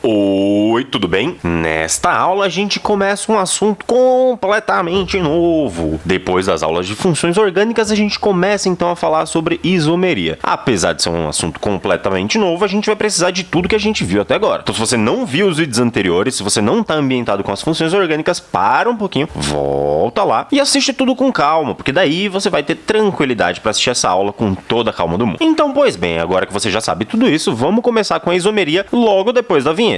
Oi, tudo bem? Nesta aula a gente começa um assunto completamente novo. Depois das aulas de funções orgânicas, a gente começa então a falar sobre isomeria. Apesar de ser um assunto completamente novo, a gente vai precisar de tudo que a gente viu até agora. Então, se você não viu os vídeos anteriores, se você não está ambientado com as funções orgânicas, para um pouquinho, volta lá e assiste tudo com calma, porque daí você vai ter tranquilidade para assistir essa aula com toda a calma do mundo. Então, pois bem, agora que você já sabe tudo isso, vamos começar com a isomeria logo depois da vinheta.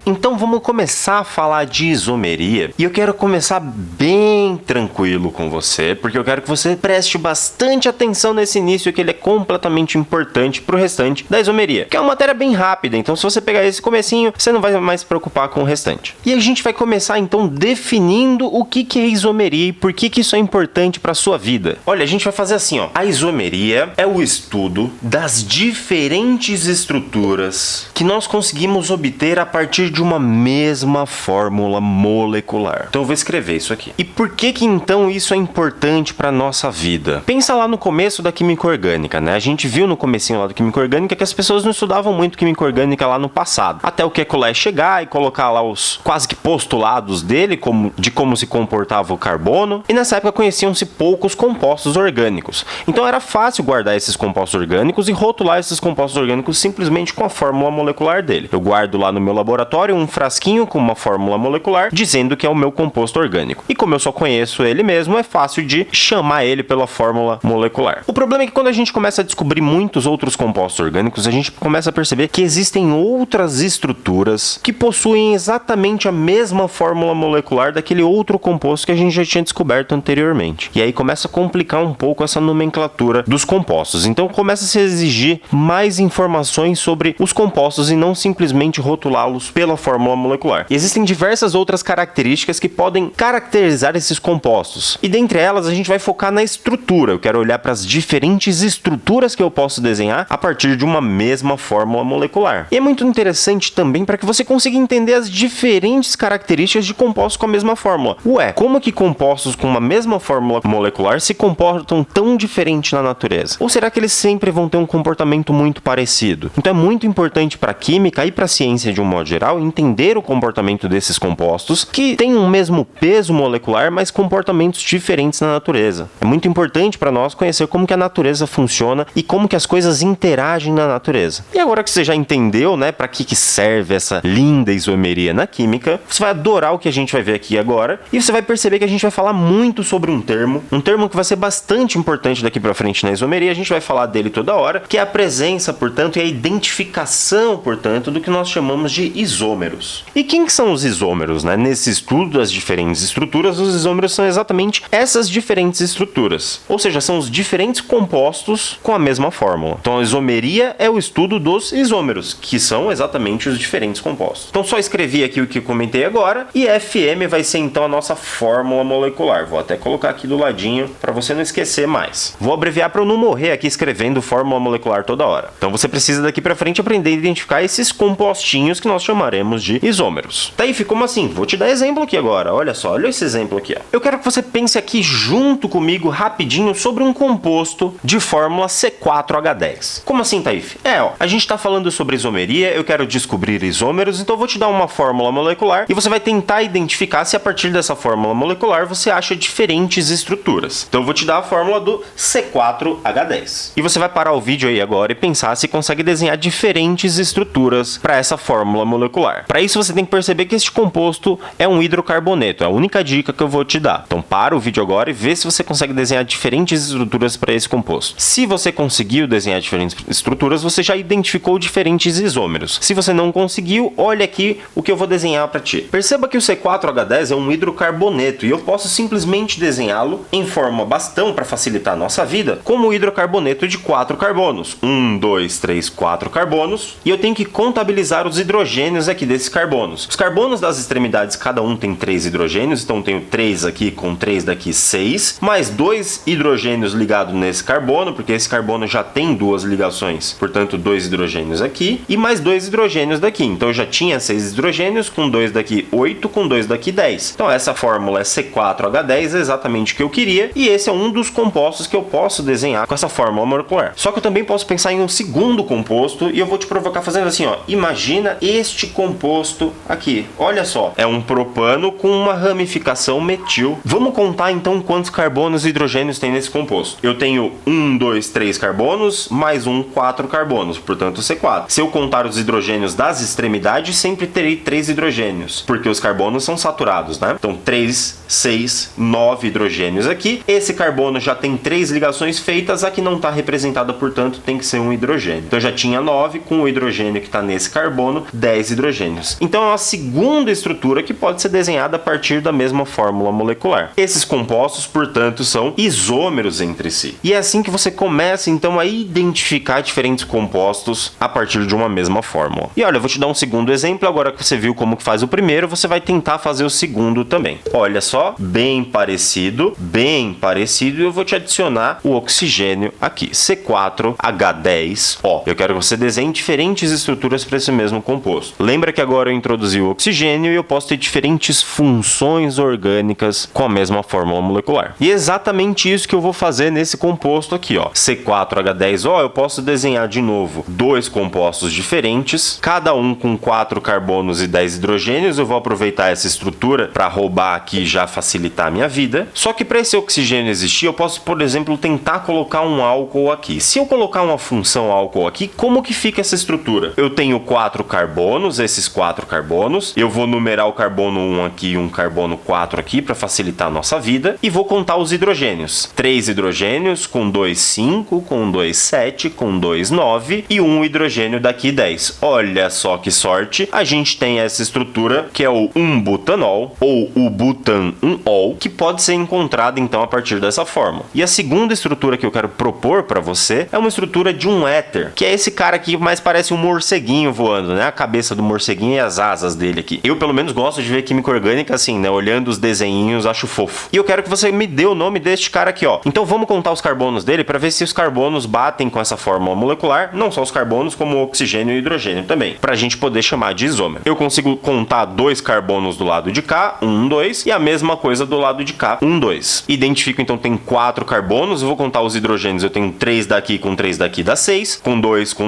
Então vamos começar a falar de isomeria e eu quero começar bem tranquilo com você, porque eu quero que você preste bastante atenção nesse início, que ele é completamente importante pro restante da isomeria, que é uma matéria bem rápida, então se você pegar esse comecinho, você não vai mais se preocupar com o restante. E a gente vai começar então definindo o que é isomeria e por que isso é importante para sua vida. Olha, a gente vai fazer assim, ó. A isomeria é o estudo das diferentes estruturas que nós conseguimos obter a partir de uma mesma fórmula molecular. Então eu vou escrever isso aqui. E por que então isso é importante para nossa vida? Pensa lá no começo da química orgânica, né? A gente viu no comecinho lá da química orgânica que as pessoas não estudavam muito química orgânica lá no passado. Até o Kekulé chegar e colocar lá os quase que postulados dele, de como se comportava o carbono. E nessa época conheciam-se poucos compostos orgânicos. Então era fácil guardar esses compostos orgânicos e rotular esses compostos orgânicos simplesmente com a fórmula molecular dele. Eu guardo lá no meu laboratório um frasquinho com uma fórmula molecular dizendo que é o meu composto orgânico. E como eu só conheço ele mesmo, é fácil de chamar ele pela fórmula molecular. O problema é que quando a gente começa a descobrir muitos outros compostos orgânicos, a gente começa a perceber que existem outras estruturas que possuem exatamente a mesma fórmula molecular daquele outro composto que a gente já tinha descoberto anteriormente. E aí começa a complicar um pouco essa nomenclatura dos compostos. Então começa a se exigir mais informações sobre os compostos e não simplesmente rotulá-los pela fórmula molecular. E existem diversas outras características que podem caracterizar esses compostos. E dentre elas a gente vai focar na estrutura. Eu quero olhar para as diferentes estruturas que eu posso desenhar a partir de uma mesma fórmula molecular. E é muito interessante também para que você consiga entender as diferentes características de compostos com a mesma fórmula. Ué, como que compostos com uma mesma fórmula molecular se comportam tão diferente na natureza? Ou será que eles sempre vão ter um comportamento muito parecido? Então é muito importante para a química e para a ciência de um modo geral entender o comportamento desses compostos que têm um mesmo peso molecular, mas comportamentos diferentes na natureza. É muito importante para nós conhecer como que a natureza funciona e como que as coisas interagem na natureza. E agora que você já entendeu, né, para que serve essa linda isomeria na química, você vai adorar o que a gente vai ver aqui agora e você vai perceber que a gente vai falar muito sobre um termo que vai ser bastante importante daqui para frente na isomeria. A gente vai falar dele toda hora, que é a presença, portanto, e a identificação, portanto, do que nós chamamos de isômeros. E quem que são os isômeros, né? Nesse estudo das diferentes estruturas, os isômeros são exatamente essas diferentes estruturas. Ou seja, são os diferentes compostos com a mesma fórmula. Então a isomeria é o estudo dos isômeros, que são exatamente os diferentes compostos. Então só escrevi aqui o que eu comentei agora, e FM vai ser então a nossa fórmula molecular. Vou até colocar aqui do ladinho para você não esquecer mais. Vou abreviar para eu não morrer aqui escrevendo fórmula molecular toda hora. Então você precisa daqui para frente aprender a identificar esses compostinhos que nós chamaremos de isômeros. Daí ficou assim, vou te dar exemplo aqui agora. Olha só, olha esse exemplo aqui, ó. Eu quero que você pense aqui junto comigo rapidinho sobre um composto de fórmula C4H10. Como assim, Taif? A gente tá falando sobre isomeria, eu quero descobrir isômeros, então eu vou te dar uma fórmula molecular e você vai tentar identificar se a partir dessa fórmula molecular você acha diferentes estruturas. Então eu vou te dar a fórmula do C4H10. E você vai parar o vídeo aí agora e pensar se consegue desenhar diferentes estruturas para essa fórmula molecular. Para isso você tem que perceber que este composto é um hidrocarboneto, é a única dica que eu vou te dar. Então para o vídeo agora e vê se você consegue desenhar diferentes estruturas para esse composto. Se você conseguiu desenhar diferentes estruturas, você já identificou diferentes isômeros. Se você não conseguiu, olha aqui o que eu vou desenhar para ti. Perceba que o C4H10 é um hidrocarboneto e eu posso simplesmente desenhá-lo em forma bastão para facilitar a nossa vida, como o hidrocarboneto de 4 carbonos. 1, 2, 3, 4 carbonos. E eu tenho que contabilizar os hidrogênios aqui desse carbono. carbonos. Os carbonos das extremidades, cada um tem 3 hidrogênios, então eu tenho 3 aqui com 3 daqui, 6, mais 2 hidrogênios ligados nesse carbono, porque esse carbono já tem 2 ligações, portanto 2 hidrogênios aqui, e mais 2 hidrogênios daqui. Então eu já tinha 6 hidrogênios, com 2 daqui 8, com 2 daqui 10. Então essa fórmula é C4H10, é exatamente o que eu queria, e esse é um dos compostos que eu posso desenhar com essa fórmula molecular. Só que eu também posso pensar em um segundo composto, e eu vou te provocar fazendo assim, ó. Imagina este composto aqui. Olha só, é um propano com uma ramificação metil. Vamos contar então quantos carbonos e hidrogênios tem nesse composto. Eu tenho 1, 2, 3 carbonos, mais 4 carbonos, portanto C4. Se eu contar os hidrogênios das extremidades, sempre terei 3 hidrogênios, porque os carbonos são saturados, né? Então 3, 6, 9 hidrogênios aqui. Esse carbono já tem 3 ligações feitas, a que não está representada, portanto, tem que ser um hidrogênio. Então eu já tinha 9, com o hidrogênio que está nesse carbono, 10 hidrogênios. Então é uma segunda estrutura que pode ser desenhada a partir da mesma fórmula molecular. Esses compostos, portanto, são isômeros entre si. E é assim que você começa, então, a identificar diferentes compostos a partir de uma mesma fórmula. E olha, eu vou te dar um segundo exemplo. Agora que você viu como que faz o primeiro, você vai tentar fazer o segundo também. Olha só, bem parecido, e eu vou te adicionar o oxigênio aqui, C4H10. Ó, eu quero que você desenhe diferentes estruturas para esse mesmo composto. Lembra que agora eu introduzi o oxigênio e eu posso ter diferentes funções orgânicas com a mesma fórmula molecular. E é exatamente isso que eu vou fazer nesse composto aqui, ó. C4H10, ó, eu posso desenhar de novo 2 compostos diferentes, cada um com 4 carbonos e 10 hidrogênios. Eu vou aproveitar essa estrutura para roubar aqui e já facilitar a minha vida. Só que para esse oxigênio existir, eu posso, por exemplo, tentar colocar um álcool aqui. Se eu colocar uma função álcool aqui, como que fica essa estrutura? Eu tenho 4 carbonos, esses 4 carbonos. Eu vou numerar o carbono 1 aqui e um carbono 4 aqui para facilitar a nossa vida. E vou contar os hidrogênios. 3 hidrogênios, com 2, 5, com 2, 7, com 2, 9 e um hidrogênio daqui 10. Olha só que sorte. A gente tem essa estrutura que é o 1-butanol ou o butan-1-ol, que pode ser encontrada então a partir dessa fórmula. E a segunda estrutura que eu quero propor para você é uma estrutura de um éter, que é esse cara aqui, mais parece um morceguinho voando, né? A cabeça do morceguinho e as asas dele aqui. Eu, pelo menos, gosto de ver química orgânica assim, né? Olhando os desenhinhos, acho fofo. E eu quero que você me dê o nome deste cara aqui, ó. Então vamos contar os carbonos dele para ver se os carbonos batem com essa fórmula molecular, não só os carbonos, como o oxigênio e o hidrogênio também, para a gente poder chamar de isômero. Eu consigo contar 2 carbonos do lado de cá, 1, 2, e a mesma coisa do lado de cá, 1, 2. Identifico, então, tem 4 carbonos, eu vou contar os hidrogênios, eu tenho 3 daqui com 3 daqui dá 6, com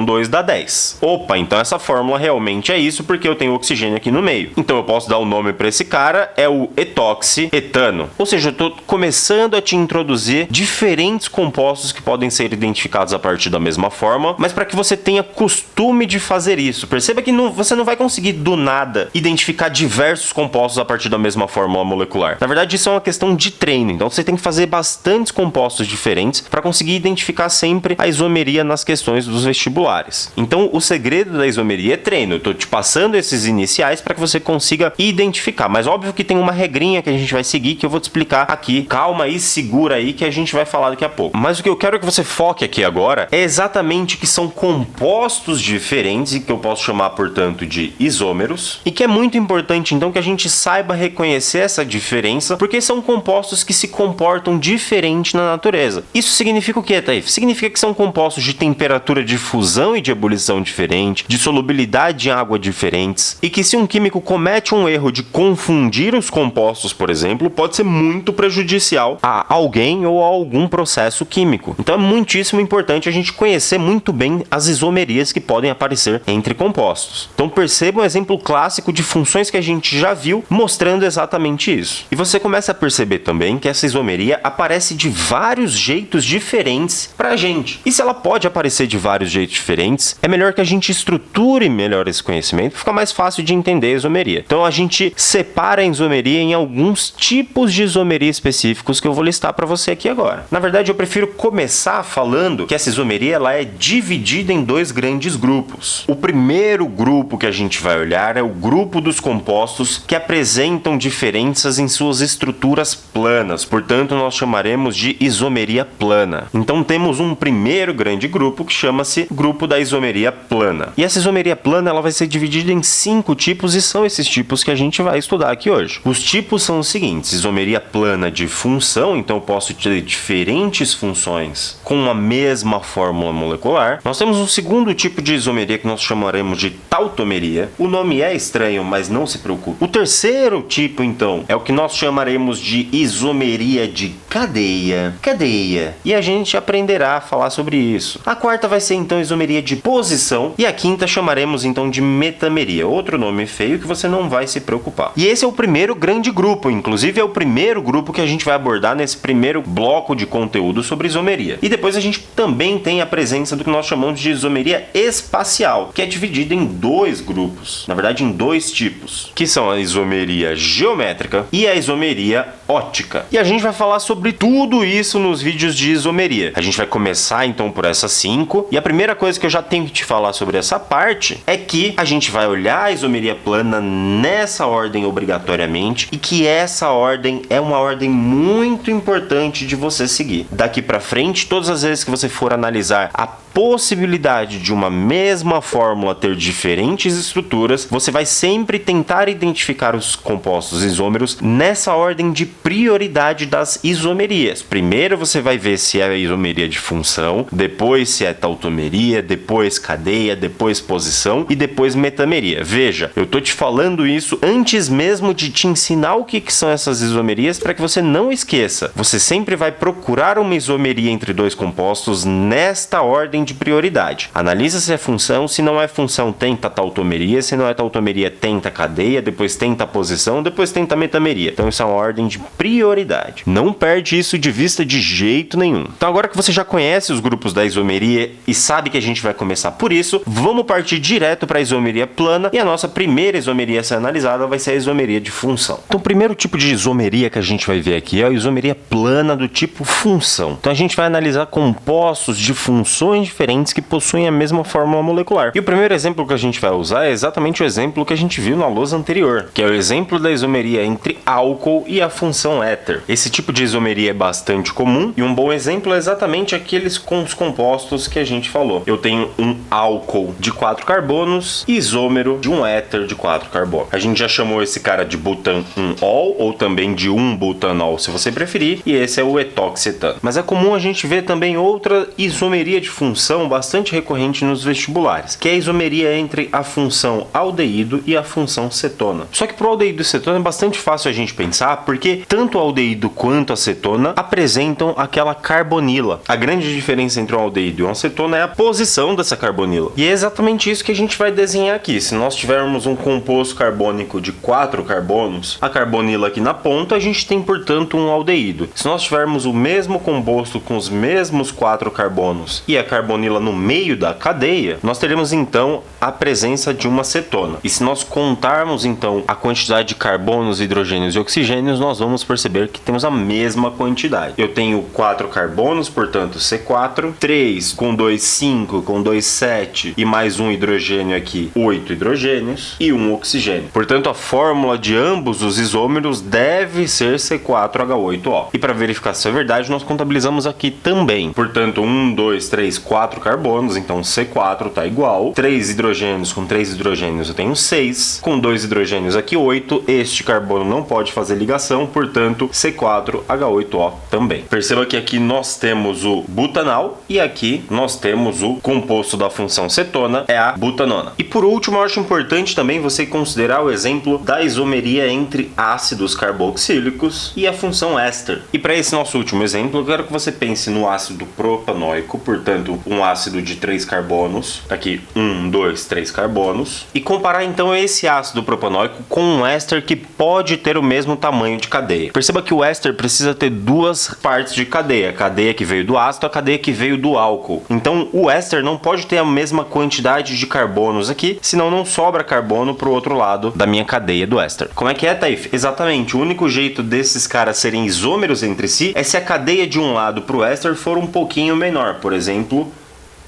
2 dá 10. Opa, então essa fórmula realmente é isso, porque eu tenho oxigênio aqui no meio. Então eu posso dar o nome para esse cara, é o etoxietano. Ou seja, eu estou começando a te introduzir diferentes compostos que podem ser identificados a partir da mesma fórmula, mas para que você tenha costume de fazer isso. Perceba que você não vai conseguir do nada identificar diversos compostos a partir da mesma fórmula molecular. Na verdade, isso é uma questão de treino. Então você tem que fazer bastantes compostos diferentes para conseguir identificar sempre a isomeria nas questões dos vestibulares. Então o segredo da isomeria é treino. Eu estou te passando esses iniciais para que você consiga identificar. Mas óbvio que tem uma regrinha que a gente vai seguir que eu vou te explicar aqui. Calma aí, segura aí que a gente vai falar daqui a pouco. Mas o que eu quero que você foque aqui agora é exatamente que são compostos diferentes e que eu posso chamar, portanto, de isômeros. E que é muito importante, então, que a gente saiba reconhecer essa diferença, porque são compostos que se comportam diferente na natureza. Isso significa o que, Taif? Significa que são compostos de temperatura de fusão e de ebulição diferente, de solubilidade em água diferentes, e que se um químico comete um erro de confundir os compostos, por exemplo, pode ser muito prejudicial a alguém ou a algum processo químico. Então é muitíssimo importante a gente conhecer muito bem as isomerias que podem aparecer entre compostos. Então perceba um exemplo clássico de funções que a gente já viu mostrando exatamente isso. E você começa a perceber também que essa isomeria aparece de vários jeitos diferentes pra gente. E se ela pode aparecer de vários jeitos diferentes, é melhor que a gente estruture melhor esse conhecimento, fica mais fácil de entender a isomeria. Então a gente separa a isomeria em alguns tipos de isomeria específicos que eu vou listar para você aqui agora. Na verdade, eu prefiro começar falando que essa isomeria ela é dividida em 2 grandes grupos. O primeiro grupo que a gente vai olhar é o grupo dos compostos que apresentam diferenças em suas estruturas planas, portanto nós chamaremos de isomeria plana. Então temos um primeiro grande grupo que chama-se grupo da isomeria plana. E essa isomeria plana ela vai ser dividida em 5 5 tipos e são esses tipos que a gente vai estudar aqui hoje. Os tipos são os seguintes: isomeria plana de função, então eu posso ter diferentes funções com uma mesma fórmula molecular. Nós temos um segundo tipo de isomeria que nós chamaremos de tautomeria. O nome é estranho, mas não se preocupe. O terceiro tipo, então, é o que nós chamaremos de isomeria de cadeia. E a gente aprenderá a falar sobre isso. A quarta vai ser, então, isomeria de posição. E a quinta chamaremos, então, de metameria. Outro nome feio que você não vai se preocupar. E esse é o primeiro grande grupo. Inclusive, é o primeiro grupo que a gente vai abordar nesse primeiro bloco de conteúdo sobre isomeria. E depois a gente também tem a presença do que nós chamamos de isomeria espacial, que é dividida em dois grupos. Na verdade, em dois tipos, que são a isomeria geométrica e a isomeria óptica. E a gente vai falar sobre tudo isso nos vídeos de isomeria. A gente vai começar então por essas 5. E a primeira coisa que eu já tenho que te falar sobre essa parte é que a gente vai olhar a isomeria plana nessa ordem obrigatoriamente, e que essa ordem é uma ordem muito importante de você seguir. Daqui pra frente, todas as vezes que você for analisar a possibilidade de uma mesma fórmula ter diferentes estruturas, você vai sempre tentar identificar os compostos isômeros nessa ordem de prioridade das isomerias. Primeiro você vai ver se é a isomeria de função, depois se é tautomeria, depois cadeia, depois posição e depois metameria. Veja, eu tô te falando isso antes mesmo de te ensinar o que são essas isomerias, para que você não esqueça. Você sempre vai procurar uma isomeria entre dois compostos nesta ordem de prioridade. Analisa se é função, se não é função, tenta tautomeria, se não é tautomeria, tenta cadeia, depois tenta posição, depois tenta metameria. Então isso é uma ordem de prioridade. Não perde isso de vista de jeito nenhum. Então agora que você já conhece os grupos da isomeria e sabe que a gente vai começar por isso, vamos partir direto para a isomeria plana, e a nossa primeira isomeria a ser analisada vai ser a isomeria de função. Então o primeiro tipo de isomeria que a gente vai ver aqui é a isomeria plana do tipo função. Então a gente vai analisar compostos de funções diferentes que possuem a mesma fórmula molecular. E o primeiro exemplo que a gente vai usar é exatamente o exemplo que a gente viu na lousa anterior, que é o exemplo da isomeria entre álcool e a função éter. Esse tipo de isomeria é bastante comum, e um bom exemplo é exatamente aqueles com os compostos que a gente falou. Eu tenho um álcool de 4 carbonos, isômero de um éter de 4 carbonos. A gente já chamou esse cara de butanol, ou também de 1-butanol, se você preferir, e esse é o etoxetano. Mas é comum a gente ver também outra isomeria de função bastante recorrente nos vestibulares, que é a isomeria entre a função aldeído e a função cetona. Só que para o aldeído e cetona é bastante fácil a gente pensar, porque tanto o aldeído quanto a cetona apresentam aquela carbonila. A grande diferença entre um aldeído e uma cetona é a posição dessa carbonila. E é exatamente isso que a gente vai desenhar aqui. Se nós tivermos um composto carbônico de 4 carbonos, a carbonila aqui na ponta, a gente tem, portanto, um aldeído. Se nós tivermos o mesmo composto com os mesmos 4 carbonos e a carbonila no meio da cadeia, nós teremos então a presença de uma cetona. E se nós contarmos então a quantidade de carbonos, hidrogênios e oxigênios, nós vamos perceber que temos a mesma quantidade. Eu tenho 4 carbonos, portanto C4, 3 com 2, 5, com 2, 7 e mais um hidrogênio aqui, 8 hidrogênios e um oxigênio. Portanto, a fórmula de ambos os isômeros deve ser C4H8O. E para verificar se é verdade, nós contabilizamos aqui também. Portanto, 1, 2, 3, 4 carbonos, então C4 está igual. 3 hidrogênios, com 3 hidrogênios eu tenho 6. Com 2 hidrogênios aqui 8. Este carbono não pode fazer ligação, portanto C4H8O também. Perceba que aqui nós temos o butanal e aqui nós temos o composto da função cetona, é a butanona. E por último, eu acho importante também você considerar o exemplo da isomeria entre ácidos carboxílicos e a função éster. E para esse nosso último exemplo, eu quero que você pense no ácido propanoico, portanto um ácido de 3 carbonos, aqui 1, 2, 3 carbonos, e comparar então esse ácido propanoico com um éster que pode ter o mesmo tamanho de cadeia. Perceba que o éster precisa ter duas partes de cadeia, a cadeia que veio do ácido, a cadeia que veio do álcool. Então o éster não pode ter a mesma quantidade de carbonos aqui, senão não sobra carbono para o outro lado da minha cadeia do éster. Como é que é, Taif? Exatamente, o único jeito desses caras serem isômeros entre si é se a cadeia de um lado para o éster for um pouquinho menor, por exemplo,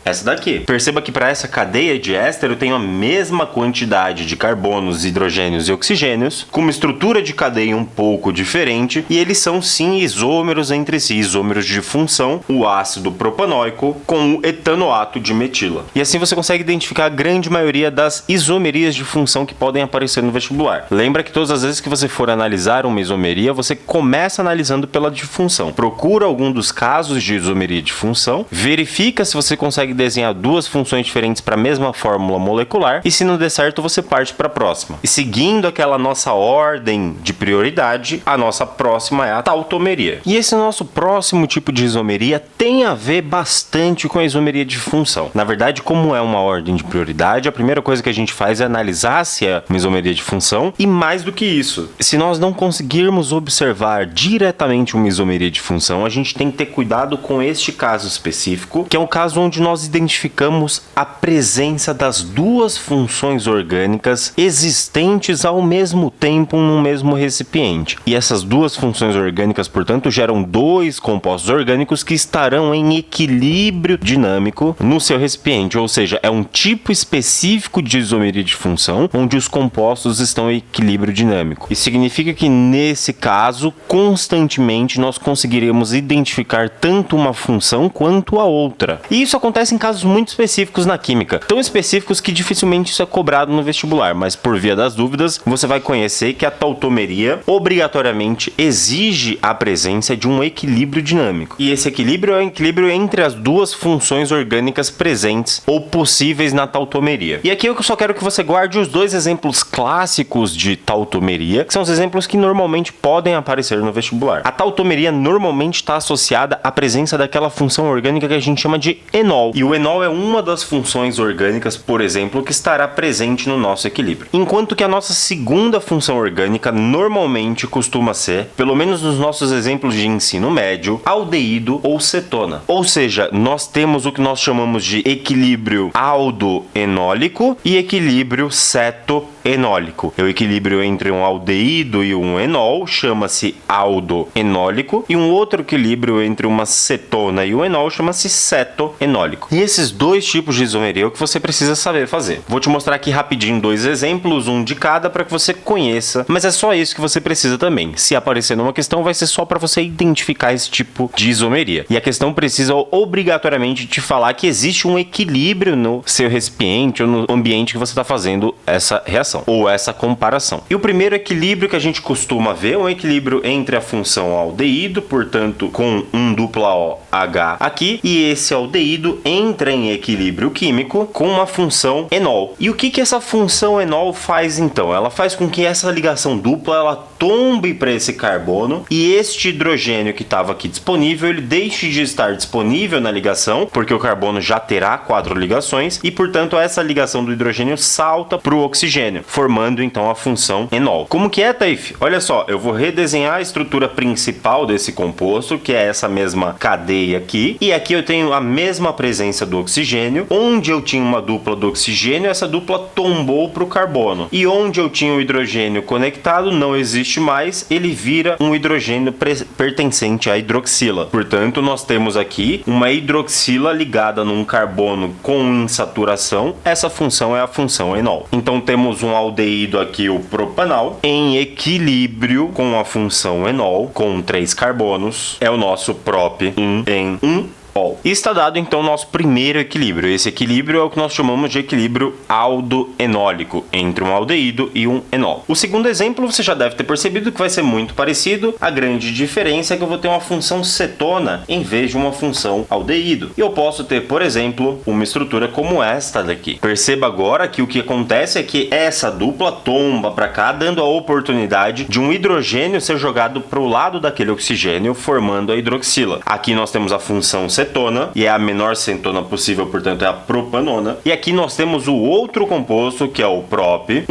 Essa daqui. Perceba que para essa cadeia de éster eu tenho a mesma quantidade de carbonos, hidrogênios e oxigênios, com uma estrutura de cadeia um pouco diferente, e eles são sim isômeros entre si, isômeros de função, o ácido propanóico com o etanoato de metila. E assim você consegue identificar a grande maioria das isomerias de função que podem aparecer no vestibular. Lembra que todas as vezes que você for analisar uma isomeria, você começa analisando pela de função. Procura algum dos casos de isomeria de função, verifica se você consegue desenhar duas funções diferentes para a mesma fórmula molecular, e se não der certo, você parte para a próxima. E seguindo aquela nossa ordem de prioridade, a nossa próxima é a tautomeria. E esse nosso próximo tipo de isomeria tem a ver bastante com a isomeria de função. Na verdade, como é uma ordem de prioridade, a primeira coisa que a gente faz é analisar se é uma isomeria de função, e mais do que isso, se nós não conseguirmos observar diretamente uma isomeria de função, a gente tem que ter cuidado com este caso específico, que é um caso onde nós identificamos a presença das duas funções orgânicas existentes ao mesmo tempo no mesmo recipiente. E essas duas funções orgânicas, portanto, geram dois compostos orgânicos que estarão em equilíbrio dinâmico no seu recipiente, ou seja, é um tipo específico de isomeria de função onde os compostos estão em equilíbrio dinâmico. Isso significa que nesse caso, constantemente nós conseguiremos identificar tanto uma função quanto a outra. E isso acontece em casos muito específicos na química, tão específicos que dificilmente isso é cobrado no vestibular, mas por via das dúvidas, você vai conhecer que a tautomeria obrigatoriamente exige a presença de um equilíbrio dinâmico. E esse equilíbrio é o equilíbrio entre as duas funções orgânicas presentes ou possíveis na tautomeria. E aqui eu só quero que você guarde os dois exemplos clássicos de tautomeria, que são os exemplos que normalmente podem aparecer no vestibular. A tautomeria normalmente está associada à presença daquela função orgânica que a gente chama de enol. E o enol é uma das funções orgânicas, por exemplo, que estará presente no nosso equilíbrio. Enquanto que a nossa segunda função orgânica normalmente costuma ser, pelo menos nos nossos exemplos de ensino médio, aldeído ou cetona. Ou seja, nós temos o que nós chamamos de equilíbrio aldoenólico e equilíbrio cetoenólico. É o equilíbrio entre um aldeído e um enol, chama-se aldoenólico, e um outro equilíbrio entre uma cetona e o enol chama-se cetoenólico. E esses dois tipos de isomeria é o que você precisa saber fazer. Vou te mostrar aqui rapidinho dois exemplos, um de cada, para que você conheça, mas é só isso que você precisa também. Se aparecer numa questão, vai ser só para você identificar esse tipo de isomeria. E a questão precisa obrigatoriamente te falar que existe um equilíbrio no seu recipiente ou no ambiente que você está fazendo essa reação ou essa comparação. E o primeiro equilíbrio que a gente costuma ver é um equilíbrio entre a função aldeído, portanto com um dupla OH aqui, e esse aldeído entra em equilíbrio químico com uma função enol. E o que essa função enol faz então? Ela faz com que essa ligação dupla ela tombe para esse carbono, e este hidrogênio que estava aqui disponível, ele deixe de estar disponível na ligação, porque o carbono já terá 4 ligações, e portanto essa ligação do hidrogênio salta para o oxigênio, formando então a função enol. Como que é, Taif? Olha só, eu vou redesenhar a estrutura principal desse composto, que é essa mesma cadeia aqui, e aqui eu tenho a mesma presença do oxigênio. Onde eu tinha uma dupla do oxigênio, essa dupla tombou para o carbono, e onde eu tinha o hidrogênio conectado, não existe mais, ele vira um hidrogênio pertencente à hidroxila. Portanto, nós temos aqui uma hidroxila ligada num carbono com insaturação. Essa função é a função enol. Então temos um aldeído aqui, o propanal, em equilíbrio com a função enol, com 3 carbonos. É o nosso prop 1 em 1. E está dado então o nosso primeiro equilíbrio. Esse equilíbrio é o que nós chamamos de equilíbrio aldoenólico, entre um aldeído e um enol. O segundo exemplo você já deve ter percebido que vai ser muito parecido. A grande diferença é que eu vou ter uma função cetona em vez de uma função aldeído. E eu posso ter, por exemplo, uma estrutura como esta daqui. Perceba agora que o que acontece é que essa dupla tomba para cá, dando a oportunidade de um hidrogênio ser jogado para o lado daquele oxigênio, formando a hidroxila. Aqui nós temos a função cetona, e é a menor cetona possível, portanto é a propanona. E aqui nós temos o outro composto, que é o prop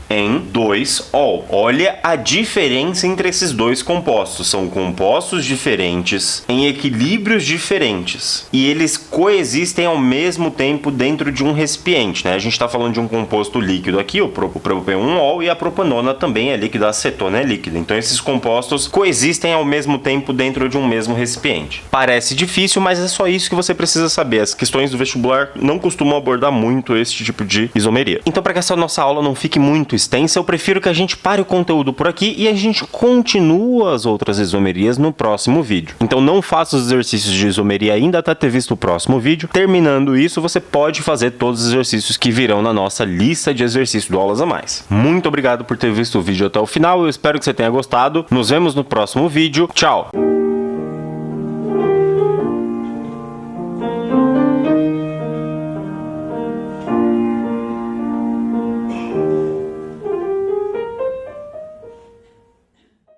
em 2-ol. Olha a diferença entre esses dois compostos. São compostos diferentes, em equilíbrios diferentes. E eles coexistem ao mesmo tempo dentro de um recipiente, né? A gente está falando de um composto líquido aqui, o propan-1-ol, e a propanona também é líquida, a acetona é líquida. Então esses compostos coexistem ao mesmo tempo dentro de um mesmo recipiente. Parece difícil, mas é só isso que você precisa saber. As questões do vestibular não costumam abordar muito esse tipo de isomeria. Então, para que essa nossa aula não fique muito extensa, eu prefiro que a gente pare o conteúdo por aqui e a gente continua as outras isomerias no próximo vídeo. Então não faça os exercícios de isomeria ainda até ter visto o próximo vídeo. Terminando isso, você pode fazer todos os exercícios que virão na nossa lista de exercícios do Aulas a Mais. Muito obrigado por ter visto o vídeo até o final, eu espero que você tenha gostado. Nos vemos no próximo vídeo. Tchau!